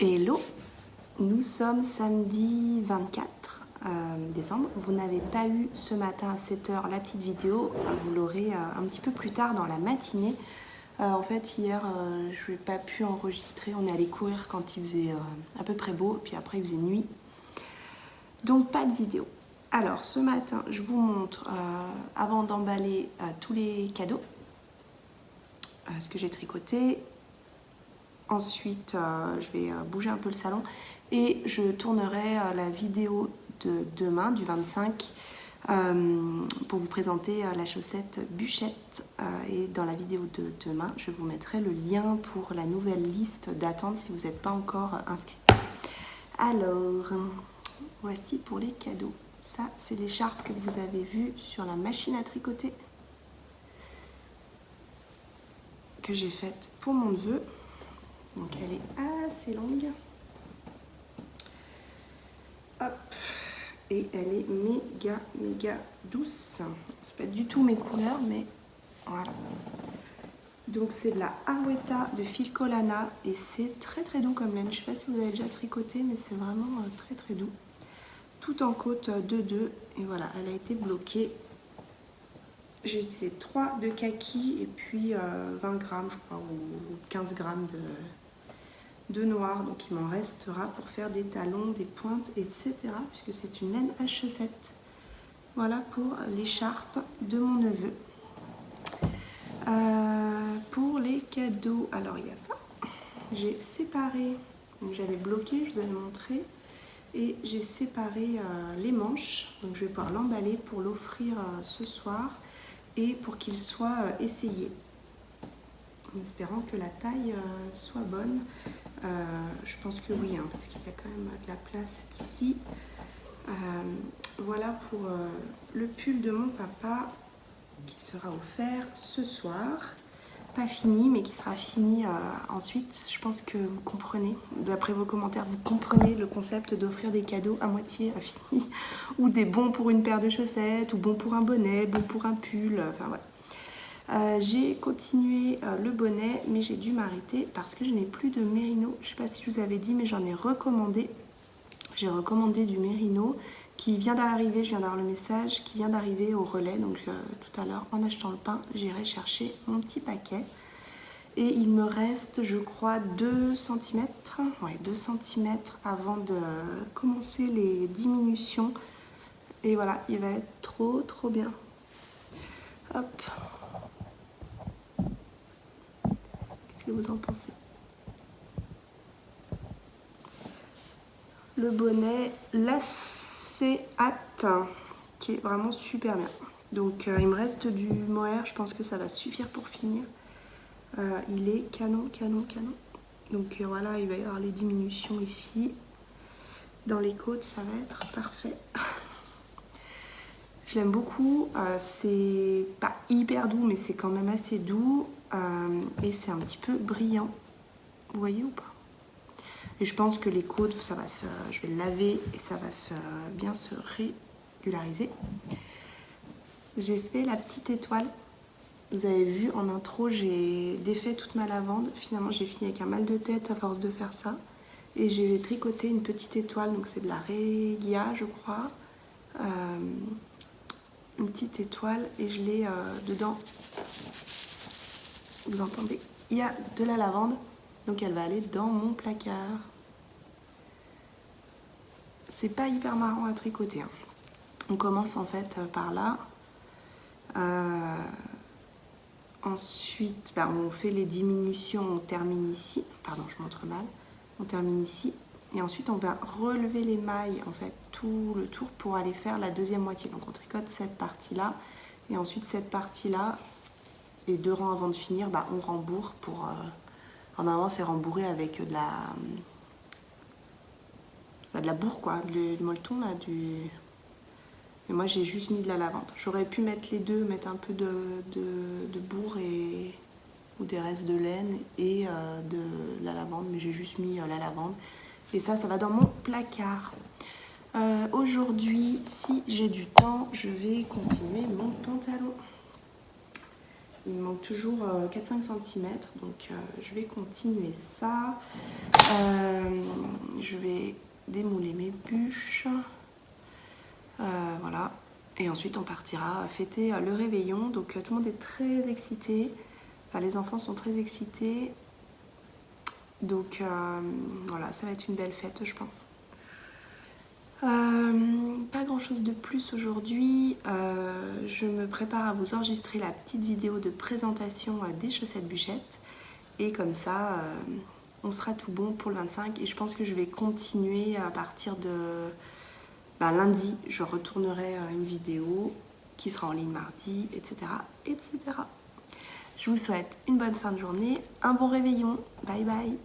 Hello, nous sommes samedi 24 décembre. Vous n'avez pas eu ce matin à 7 h la petite vidéo, vous l'aurez un petit peu plus tard dans la matinée. En fait, hier, je n'ai pas pu enregistrer. On est allé courir quand il faisait à peu près beau, puis après il faisait nuit. Donc pas de vidéo. Alors ce matin, je vous montre, avant d'emballer tous les cadeaux, ce que j'ai tricoté. Ensuite, je vais bouger un peu le salon et je tournerai la vidéo de demain, du 25, pour vous présenter la chaussette Bûchette. Et dans la vidéo de demain, je vous mettrai le lien pour la nouvelle liste d'attente si vous n'êtes pas encore inscrit. Alors, voici pour les cadeaux. Ça, c'est l'écharpe que vous avez vue sur la machine à tricoter que j'ai faite pour mon neveu. Donc elle est assez longue. Hop. Et elle est méga douce. C'est pas du tout mes couleurs, mais voilà. Donc c'est de la Arwetta de Filcolana et c'est très doux comme laine. Je sais pas si vous avez déjà tricoté, mais c'est vraiment très doux. Tout en côte 2-2 et voilà, elle a été bloquée. J'ai utilisé 3 de kaki et puis 20 grammes, je crois, ou 15 grammes de noir. Donc il m'en restera pour faire des talons, des pointes, etc. Puisque c'est une laine à chaussettes. Voilà pour l'écharpe de mon neveu. Pour les cadeaux, alors il y a ça. J'ai séparé, j'avais bloqué, je vous avais montré. Et j'ai séparé les manches. Donc je vais pouvoir l'emballer pour l'offrir ce soir. Et pour qu'il soit essayé, en espérant que la taille soit bonne. Je pense que oui, hein, parce qu'il y a quand même de la place ici. Voilà pour le pull de mon papa qui sera offert ce soir. Pas fini, mais qui sera fini ensuite. Je pense que vous comprenez, d'après vos commentaires, vous comprenez le concept d'offrir des cadeaux à moitié finis, ou des bons pour une paire de chaussettes, ou bons pour un bonnet, bons pour un pull, enfin voilà. J'ai continué le bonnet, mais j'ai dû m'arrêter parce que je n'ai plus de mérino. Je ne sais pas si je vous avais dit, mais j'en ai recommandé. J'ai recommandé du mérino qui vient d'arriver, je viens d'avoir le message, qui vient d'arriver au relais. Donc tout à l'heure, en achetant le pain, j'irai chercher mon petit paquet. Et il me reste, je crois, 2 cm. Ouais, 2 cm avant de commencer les diminutions. Et voilà, il va être trop bien. Hop. Qu'est-ce que vous en pensez? Le bonnet Lacéate, qui est vraiment super bien. Donc il me reste du mohair, je pense que ça va suffire pour finir. Il est canon. Donc voilà, il va y avoir les diminutions ici. Dans les côtes, ça va être parfait. Je l'aime beaucoup. C'est pas hyper doux, mais c'est quand même assez doux. Et c'est un petit peu brillant. Vous voyez ou pas? Et je pense que les côtes, je vais le laver et ça va bien se régulariser. J'ai fait la petite étoile. Vous avez vu en intro, j'ai défait toute ma lavande. Finalement, j'ai fini avec un mal de tête à force de faire ça. Et j'ai tricoté une petite étoile, donc c'est de la Regia, je crois. Une petite étoile et je l'ai dedans. Vous entendez? Il y a de la lavande. Donc elle va aller dans mon placard. C'est pas hyper marrant à tricoter. Hein. On commence en fait par là. Ensuite, on fait les diminutions, on termine ici. Pardon, je montre mal. On termine ici. Et ensuite, on va relever les mailles, en fait, tout le tour pour aller faire la deuxième moitié. Donc on tricote cette partie-là. Et ensuite, cette partie-là, les 2 rangs avant de finir, on rembourre pour... En avant, c'est rembourré avec de la bourre, quoi, du molleton, là, Mais moi, j'ai juste mis de la lavande. J'aurais pu mettre les deux, mettre un peu de bourre ou des restes de laine et de la lavande, mais j'ai juste mis la lavande. Et ça va dans mon placard. Aujourd'hui, si j'ai du temps, je vais continuer mon pantalon. Il me manque toujours 4-5 cm, donc je vais continuer ça. Je vais démouler mes bûches. Voilà. Et ensuite on partira fêter le réveillon. Donc tout le monde est très excité. Enfin, les enfants sont très excités. Donc voilà, ça va être une belle fête, je pense. Pas grand chose de plus aujourd'hui. Je me prépare à vous enregistrer la petite vidéo de présentation des chaussettes bûchettes. Et comme ça, on sera tout bon pour le 25. Et je pense que je vais continuer à partir de lundi. Je retournerai une vidéo qui sera en ligne mardi, etc., etc. Je vous souhaite une bonne fin de journée, un bon réveillon. Bye bye.